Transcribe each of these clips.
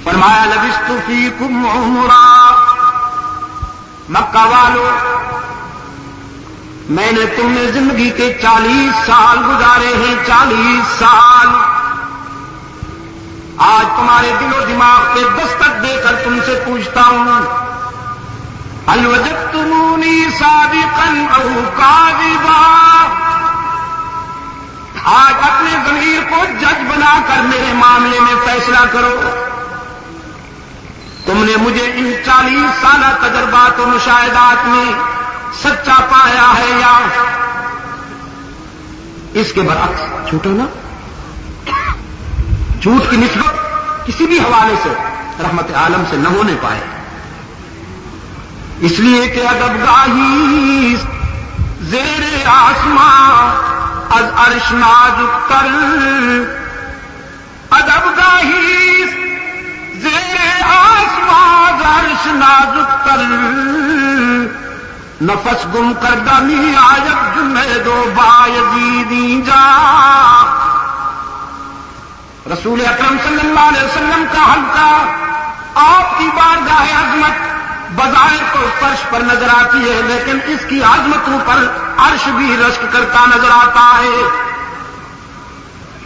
فرمایا لبثت فیکم عمرا، مکہ والو میں نے تم نے زندگی کے 40 سال گزارے ہیں، 40 سال۔ آج تمہارے دل و دماغ پہ دستک دے کر تم سے پوچھتا ہوں، هل وجدتمونی صادقا او کاذبا؟ آج اپنے ضمیر کو جج بنا کر میرے معاملے میں فیصلہ کرو، تم نے مجھے ان 40 سالہ تجربات و مشاہدات میں سچا پایا ہے یا اس کے برعکس جھوٹا نا؟ جھوٹ کی نسبت کسی بھی حوالے سے رحمت عالم سے نہ ہونے پائے، اس لیے کہ ادب گاہی زیر آسمان از عرش نازک تر، ادب گاہی زیر آسمان از عرش نازک تر، نفس گم کردہ می آید جنید و بایزیدی جا۔ رسول اکرم صلی اللہ علیہ وسلم کا حلقہ آپ کی بارگاہ عظمت بظاہر تو فرش پر نظر آتی ہے، لیکن اس کی عظمتوں پر عرش بھی رشک کرتا نظر آتا ہے۔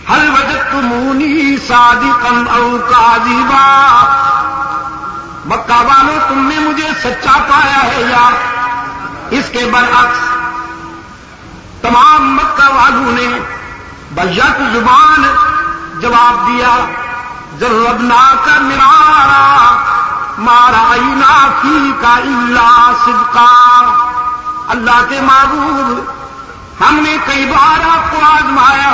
هل وجدتمونی صادقا او کاذبا؟ مکہ والوں تم نے مجھے سچا پایا ہے یا اس کے برعکس؟ تمام مکہ والوں نے بیک زبان جواب دیا، جربناک مرارا ما رأینا فیک الا صدقا۔ اللہ کے معبود، ہم نے کئی بار آپ کو آزمایا،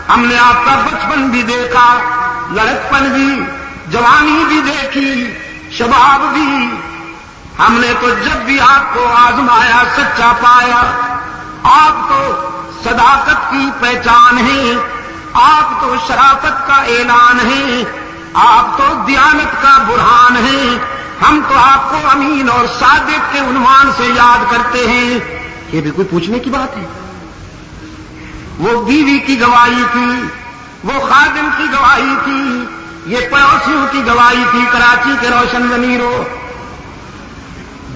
ہم نے آپ کا بچپن بھی دیکھا، لڑکپن بھی، جوانی بھی دیکھی، شباب بھی، ہم نے تو جب بھی آپ کو آزمایا سچا پایا۔ آپ تو صداقت کی پہچان ہے، آپ تو شرافت کا اعلان ہے، آپ تو دیانت کا برہان ہے، ہم تو آپ کو امین اور صادق کے عنوان سے یاد کرتے ہیں۔ یہ بھی کوئی پوچھنے کی بات ہے؟ وہ بیوی کی گواہی تھی، وہ خادم کی گواہی تھی، یہ پڑوسیوں کی گواہی تھی، کراچی کے روشن ضمیروں۔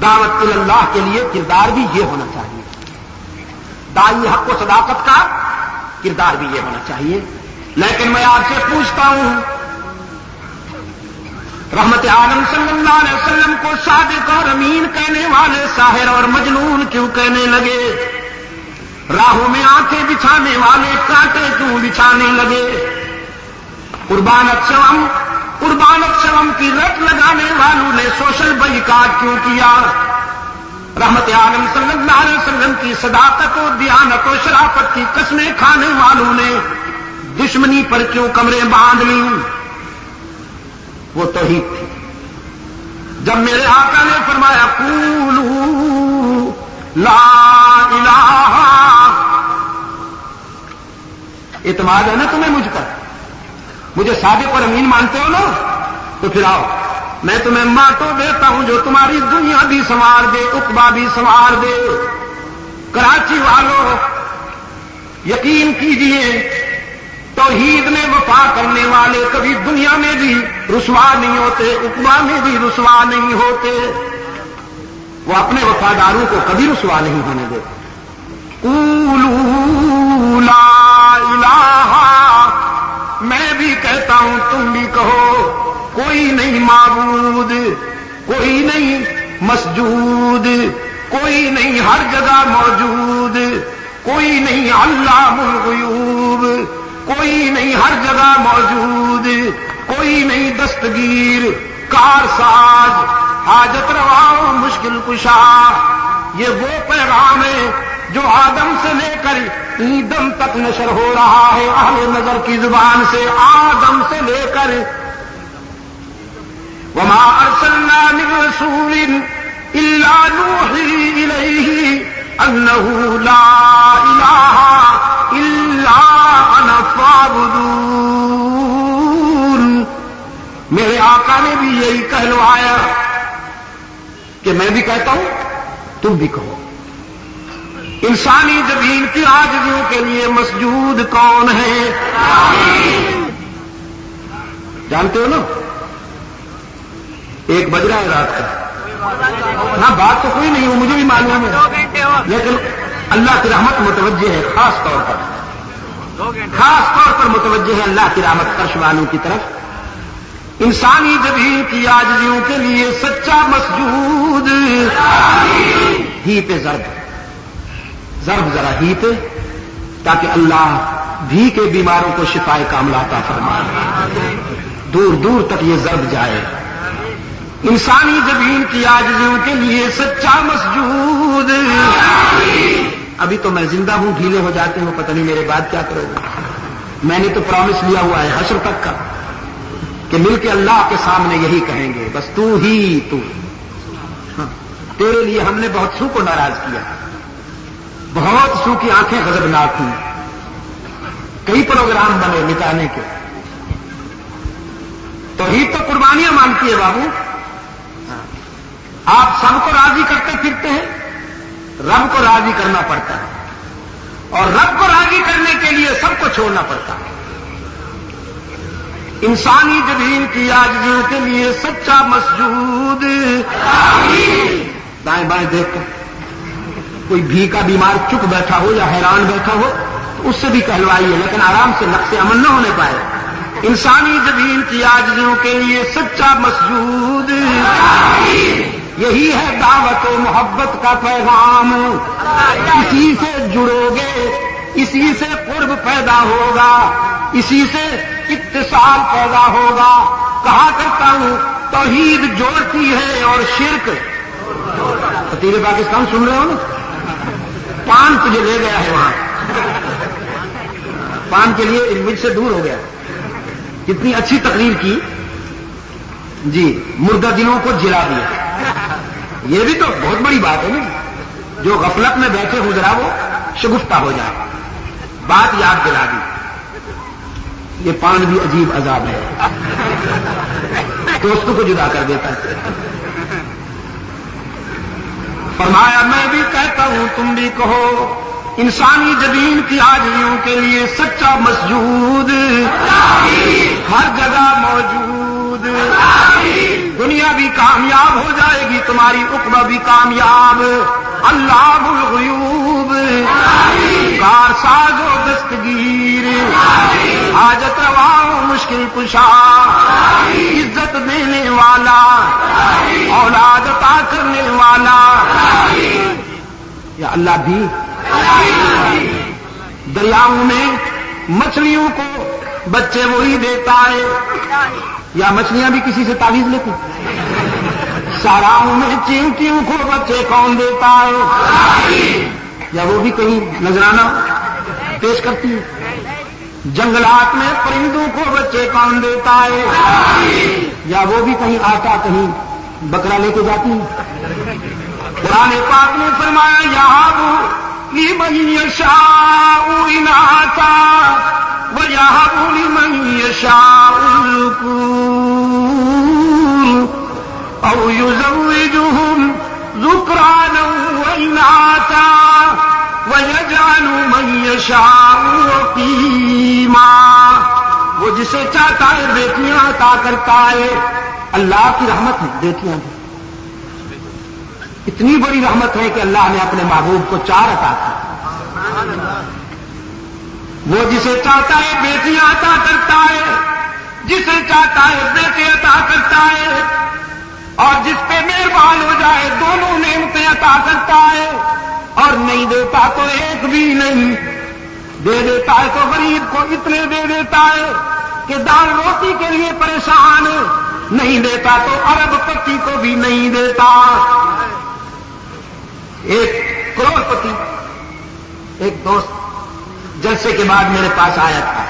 دعوت اللہ کے لیے کردار بھی یہ ہونا چاہیے، داعی حق و صداقت کا کردار بھی یہ ہونا چاہیے۔ لیکن میں آپ سے پوچھتا ہوں، رحمت عالم صلی اللہ علیہ وسلم کو صادق اور امین کہنے والے ساحر اور مجنون کیوں کہنے لگے؟ راہوں میں آنکھیں بچھانے والے کانٹے کیوں بچھانے لگے؟ قربانت شوم کی رٹ لگانے والوں نے سوشل بائیکاٹ کیوں کیا؟ رحمت عالم صلی اللہ علیہ وسلم کی صداقت و دیانت و شرافت کی قسمیں کھانے والوں نے دشمنی پر کیوں کمریں باندھ لیں؟ وہ توحید تھی۔ جب میرے آقا نے فرمایا قولوا لا الہ، اعتماد ہے نا تمہیں مجھ پر، مجھے صادق اور امین مانتے ہو نا، تو پھر آؤ میں تمہیں ماتو دیتا ہوں جو تمہاری دنیا بھی سنوار دے، عقبہ بھی سنوار دے۔ کراچی والوں یقین کیجئے، توحید میں وفا کرنے والے کبھی دنیا میں بھی رسوا نہیں ہوتے، عقبہ میں بھی رسوا نہیں ہوتے، وہ اپنے وفاداروں کو کبھی رسوا نہیں ہونے دیتے۔ قولوا لا الہ، میں بھی کہتا ہوں تم بھی کہو، کوئی نہیں معبود، کوئی نہیں مسجود، کوئی نہیں ہر جگہ موجود، کوئی نہیں علام الغیوب، کوئی نہیں ہر جگہ موجود، کوئی نہیں دستگیر، کارساز، حاجت روا، مشکل کشا۔ یہ وہ پیغام ہے جو آدم سے لے کر ایدم تک نشر ہو رہا ہے اہل نظر کی زبان سے، آدم سے لے کر وما ارسلنا من رسول الا نوحی الیہ انہ لا الہ الا انا فاعبدون۔ میرے آقا نے بھی یہی کہلوایا کہ میں بھی کہتا ہوں تم بھی کہو۔ انسانی زمین کی عاجزیوں کے لیے مسجود کون ہے؟ جانتے ہو نا؟ 1 بج رہا ہے رات کا. نہ بات تو کوئی نہیں ہو، مجھے بھی معلوم ہے، لیکن اللہ کی رحمت متوجہ ہے، خاص طور پر متوجہ ہے اللہ کی رحمت عرش والوں کی طرف. انسانی جبین کی عاجزیوں کے لیے سچا مسجود. ہی پہ ضرب ذرا ہی پہ، تاکہ اللہ بھی کے بیماروں کو شفائے کاملہ عطا فرمائے، دور دور تک یہ ضرب جائے. انسانی جبین کی عاجزیوں کے لیے سچا مسجود. ابھی تو میں زندہ ہوں، ڈھیلے ہو جاتے ہوں، پتہ نہیں میرے بعد کیا کرو گے. میں نے تو پرومس لیا ہوا ہے حشر تک کا کہ مل کے اللہ کے سامنے یہی کہیں گے، بس تو ہی تو. تیرے لیے ہم نے بہت سو کو ناراض کیا، بہت سو کی آنکھیں غضبناک ہوئی، کئی پروگرام بنے مٹانے کے. توحید تو قربانیاں مانگتی ہے بابو. آپ سب کو راضی کرتے پھرتے ہیں، رب کو راضی کرنا پڑتا ہے، اور رب کو راضی کرنے کے لیے سب کو چھوڑنا پڑتا ہے. انسانی جبین کی عاجزیوں کے لیے سچا مسجود. دائیں بائیں دیکھ کر کوئی بھی کا بیمار چپ بیٹھا ہو یا حیران بیٹھا ہو تو اس سے بھی کہلوائیے، لیکن آرام سے نقص عمل نہ ہونے پائے. انسانی جبین کی عاجزیوں کے لیے سچا مسجود. یہی ہے دعوت و محبت کا پیغام. اسی سے جڑو گے، اسی سے قرب پیدا ہوگا، اسی سے اتصال پیدا ہوگا. کہا کرتا ہوں توحید جوڑتی ہے اور شرک. فتیر پاکستان سن رہے ہو نا؟ پان تجھے لے گیا ہے وہاں، پان کے لیے مجھ سے دور ہو گیا. کتنی اچھی تقریر کی جی، مردہ دلوں کو جلا دیا. یہ بھی تو بہت بڑی بات ہے نا. جو غفلت میں بیٹھے ہوں ذرا وہ شگفتہ ہو جائے، بات یاد دلا دی. یہ پان بھی عجیب عذاب ہے، دوستوں کو جدا کر دیتا ہے. فرمایا میں بھی کہتا ہوں تم بھی کہو، انسانی جبین کی عاجزیوں کے لیے سچا مسجود ہر جگہ موجود. دنیا بھی کامیاب ہو جائے گی، تمہاری عقبہ بھی کامیاب. اللہ الغیوب، کار ساز و دستگیر، حاجت روا و مشکل کشا، عزت دینے والا، اولاد عطا کرنے والا. یا اللہ بھی دریاؤں میں مچھلیوں کو بچے وہی دیتا ہے، یا مچھلیاں بھی کسی سے تعویذ لیتی؟ ساراؤں میں چینٹیوں کو بچے کون دیتا ہے؟ یا وہ بھی کہیں نذرانہ پیش کرتی ہے؟ جنگلات میں پرندوں کو بچے کون دیتا ہے؟ یا وہ بھی کہیں آٹا کہیں بکرا لے کے جاتی ہے؟ قرآن پاک نے فرمایا یہاں لمن یشاء اناثا ویہب لمن یشاء الذکور او یزوجہم ذکرانا واناثا ویجعل من یشاء عقیما. وہ جسے چاہتا ہے بیٹیاں عطا کرتا ہے. اللہ کی رحمت ہے بیٹیاں بھی. اتنی بڑی رحمت ہے کہ اللہ نے اپنے محبوب کو 4 عطا کی. وہ جسے چاہتا ہے بیٹیاں عطا کرتا ہے، جسے چاہتا ہے بیٹے عطا کرتا ہے، اور جس پہ مہربان ہو جائے دونوں نعمتیں عطا کرتا ہے. اور نہیں دیتا تو ایک بھی نہیں، دے دیتا ہے تو غریب کو اتنے دے دیتا ہے کہ دال روٹی کے لیے پریشان، نہیں دیتا تو ارب پتی کو بھی نہیں دیتا. ایک کروڑ پتی ایک دوست جلسے کے بعد میرے پاس آیا تھا،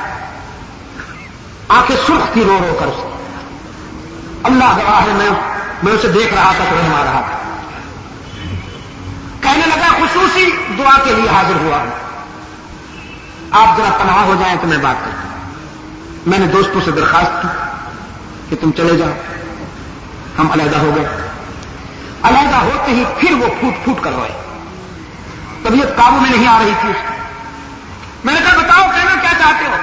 آنکھیں سرخ تھی رو رو کر اس کی. اللہ گواہ ہے میں اسے دیکھ رہا تھا تو رحم آ رہا تھا. کہنے لگا خصوصی دعا کے لیے حاضر ہوا ہوں، آپ ذرا پناہ ہو جائیں تو میں بات کرتا ہوں. میں نے دوستوں سے درخواست کی کہ تم چلے جاؤ. ہم علیحدہ ہو گئے. علیحدہ ہوتے ہی پھر وہ پھوٹ پھوٹ کر روئے. طبیعت قابو میں نہیں آ رہی تھی اس کی. میں نے کہا بتاؤ کہنا کیا چاہتے ہو؟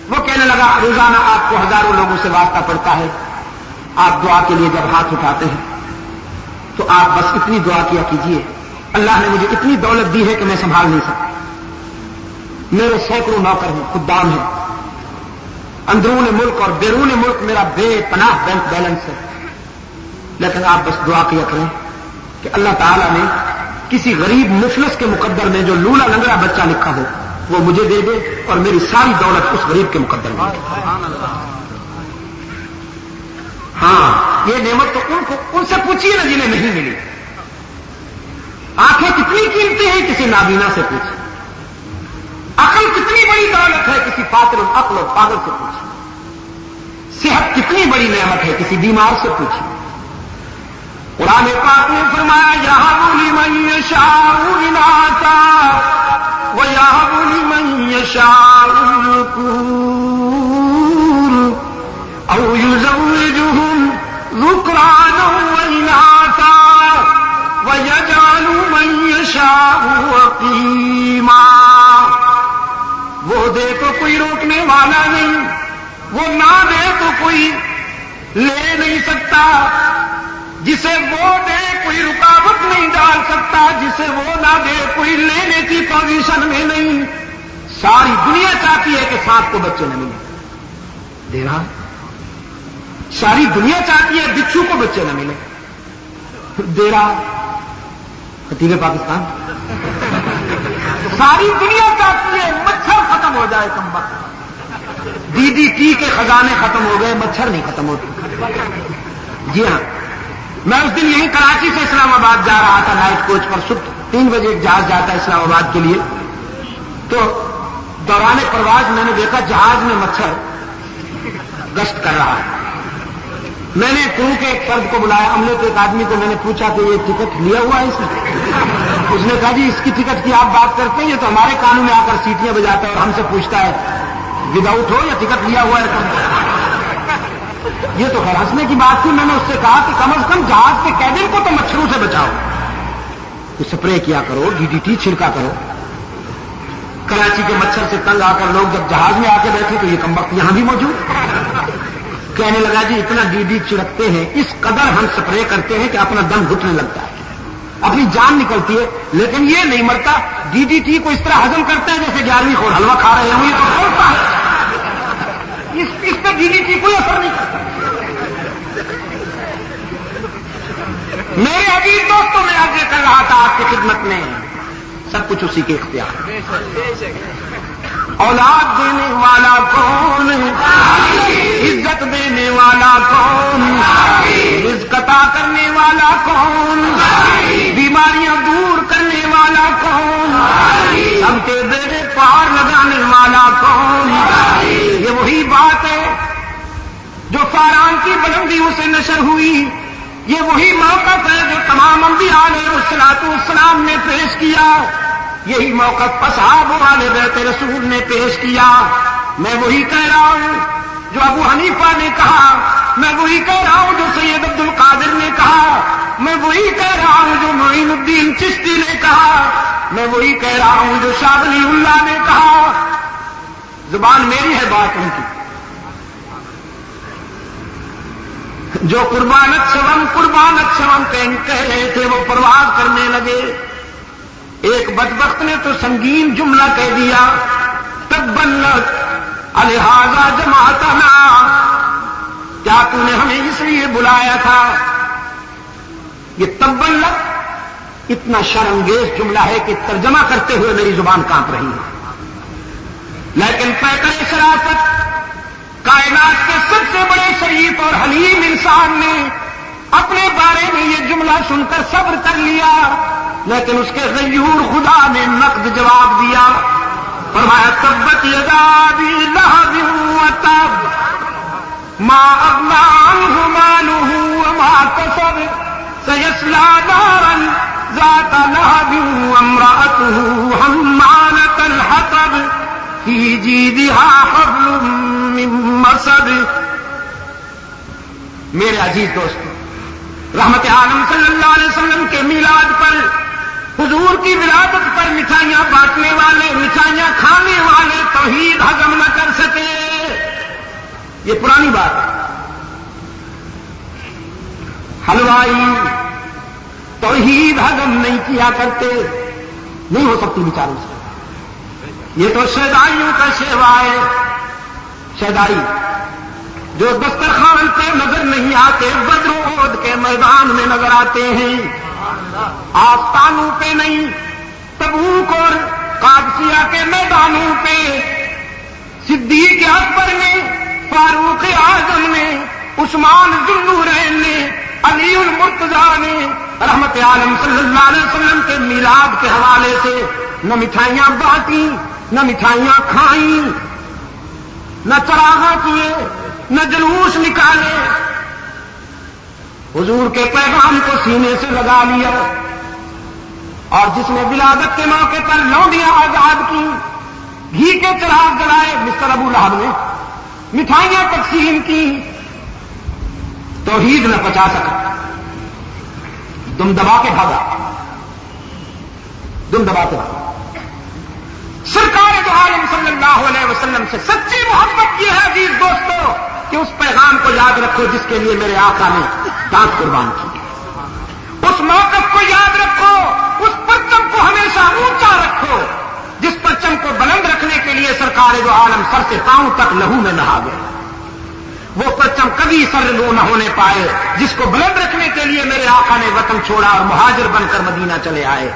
وہ کہنے لگا روزانہ آپ کو ہزاروں لوگوں سے واسطہ پڑتا ہے، آپ دعا کے لیے جب ہاتھ اٹھاتے ہیں تو آپ بس اتنی دعا کیا کیجیے، اللہ نے مجھے اتنی دولت دی ہے کہ میں سنبھال نہیں سکتا، میرے سینکڑوں نوکر ہیں، خدام ہیں، اندرون ملک اور بیرون ملک میرا بے پناہ بینک بیلنس ہے، لیکن آپ بس دعا کیا کریں کہ اللہ تعالیٰ نے کسی غریب مفلس کے مقدر میں جو لولا لنگڑا بچہ لکھا ہو وہ مجھے دے دے اور میری ساری دولت اس غریب کے مقدر میں دے۔ ہاں، یہ نعمت تو ان سے پوچھیے نا جنہیں نہیں ملی۔ آنکھیں کتنی قیمتی ہیں کسی نابینا سے پوچھیے، عقل کتنی بڑی دولت ہے کسی فاطر العقل اور پاگل سے پوچھیے، صحت کتنی بڑی نعمت ہے کسی بیمار سے پوچھیے۔ قرآن پاک نے فرمایا یَهَبُ لِمَن یَشَاءُ إِنَاثًا وَيَهَبُ لِمَن یَشَاءُ الذُّکُورَ أَوْ يُزَوِّجُهُمْ ذُكْرَانًا وَإِنَاثًا وَيَجْعَلُ مَن يَشَاءُ عَقِيمًا۔ وہ دے تو کوئی روکنے والا نہیں، وہ نہ دے تو کوئی لے نہیں سکتا، جسے وہ دے کوئی رکاوٹ نہیں ڈال سکتا، جسے وہ نہ دے کوئی لینے کی پوزیشن میں نہیں۔ ساری دنیا چاہتی ہے کہ سانپ کو بچے نہ ملے، دے رہا۔ ساری دنیا چاہتی ہے بچھو کو بچے نہ ملے، دے رہا۔ خطیب پاکستان ساری دنیا چاہتی ہے مچھر ختم ہو جائے، کم وقت DDT کے خزانے ختم ہو گئے، مچھر نہیں ختم ہوتے۔ جی ہاں، میں اس دن یہیں کراچی سے اسلام آباد جا رہا تھا نائٹ کوچ پر، صبح 3 بجے ایک جہاز جاتا ہے اسلام آباد کے لیے، تو دوران پرواز میں نے دیکھا جہاز میں مچھر گشت کر رہا ہے۔ میں نے کرو کے ایک فرد کو بلایا، عملے کے ایک آدمی کو میں نے پوچھا کہ یہ ٹکٹ لیا ہوا ہے اس نے؟ اس نے کہا جی اس کی ٹکٹ کی آپ بات کرتے ہیں، یہ تو ہمارے کانوں میں آ کر سیٹیاں بجاتا ہے اور ہم سے پوچھتا ہے ود آؤٹ ہو یا ٹکٹ لیا ہوا ہے۔ یہ تو خیر ہنسنے کی بات تھی۔ میں نے اس سے کہا کہ کم از کم جہاز کے کیبن کو تو مچھروں سے بچاؤ، اسپرے کیا کرو، DDT چھڑکا کرو۔ کراچی کے مچھر سے تنگ آ کر لوگ جب جہاز میں آ کے بیٹھے تو یہ کمبخت یہاں بھی موجود، کہنے لگا جی اتنا DDT چھڑکتے ہیں، اس قدر ہم سپرے کرتے ہیں کہ اپنا دم گھٹنے لگتا ہے، اپنی جان نکلتی ہے، لیکن یہ نہیں مرتا۔ DDT کو اس طرح ہضم کرتا ہے جیسے 11ویں خور حلوہ کھا رہے ہوں، یہ تو کھولتا ہے، اس پہ DDT کوئی اثر نہیں کرتا۔ میرے عزیز دوستوں، میں آگے کر رہا تھا آپ کی خدمت میں، سب کچھ اسی کے اختیار۔ اولاد دینے والا کون، عزت دینے والا کون، رزق عطا کرنے والا کون، بیماریاں دور کرنے والا کون، ہم کے بیڑے پار لگانے والا کون۔ یہ وہی بات ہے جو فاران کی بلندیوں سے نشر ہوئی، یہ وہی موقف ہے جو تمام انبیاء علیہ السلام نے پیش کیا، یہی موقف اصحاب والے بیت رسول نے پیش کیا۔ میں وہی کہہ رہا ہوں جو ابو حنیفہ نے کہا، میں وہی کہہ رہا ہوں جو سید عبد القادر نے کہا، میں وہی کہہ رہا ہوں جو معین الدین چشتی نے کہا، میں وہی کہہ رہا ہوں جو شاہ ولی اللہ نے کہا۔ زبان میری ہے، بات ان کی۔ جو قربانت شوم کہہ رہے تھے وہ پرواز کرنے لگے۔ ایک بدبخت نے تو سنگین جملہ کہہ دیا، تبت الہذا جماعتنا، کیا تو نے ہمیں اس لیے بلایا تھا؟ یہ تبت اتنا شرمگیز جملہ ہے کہ ترجمہ کرتے ہوئے میری زبان کانپ رہی ہے، لیکن پیکر شرافت کائنات کے سب سے بڑے شریف اور حلیم انسان نے اپنے بارے میں یہ جملہ سن کر صبر کر لیا، لیکن اس کے غیور خدا نے نقد جواب دیا، فرمایا تبت یدا ابی لہب وتب ما اغنی عنہ مالہ وما کسب سیصلی نارا ذات لہب وامرأتہ حمالۃ الحطب فی جیدها حبل من مسد۔ میرے عزیز دوستو، رحمت عالم صلی اللہ علیہ وسلم کے میلاد پر، حضور کی ولادت پر مٹھائیاں بانٹنے والے، مٹھائیاں کھانے والے توحید ہضم نہ کر سکے، یہ پرانی بات ہے۔ حلوائی توحید ہضم نہیں کیا کرتے، نہیں ہو سکتی بیچاروں سے. یہ تو شیدائیوں کا شیوا ہے. شیدائی جو دسترخوان پہ نظر نہیں آتے، بدر احد کے میدان میں نظر آتے ہیں. آستانوں پہ نہیں، تبوک اور قادسیہ کے میدانوں پہ صدیق اکبر نے، فاروق اعظم نے، عثمان ذوالنورین نے، علی المرتضیٰ نے رحمت عالم صلی اللہ علیہ وسلم کے میلاد کے حوالے سے نہ مٹھائیاں بانٹی، نہ مٹھائیاں کھائیں، نہ چراغاں کیے، نہ جلوس نکالے. حضور کے پیغام کو سینے سے لگا لیا. اور جس نے ولادت کے موقع پر لونڈیاں آزاد کی، گھی کے چراغ جلائے، مسٹر ابو لہب نے مٹھائیاں تقسیم کی، توحید نہ پچا سکا. دم دبا کے بھاگا، دم دبا کے بھاگا. سرکار دو عالم صلی اللہ علیہ وسلم سے سچی محبت کی ہے عزیز دوستو، کہ اس پیغام کو یاد رکھو جس کے لیے میرے آقا نے دانت قربان کی. اس موقف کو یاد رکھو، اس پرچم کو ہمیشہ اونچا رکھو جس پرچم کو بلند رکھنے کے لیے سرکار دو عالم سر سے پاؤں تک لہو میں نہا گئے. وہ پرچم کبھی سر لو نہ ہونے پائے جس کو بلند رکھنے کے لیے میرے آقا نے وطن چھوڑا اور مہاجر بن کر مدینہ چلے آئے.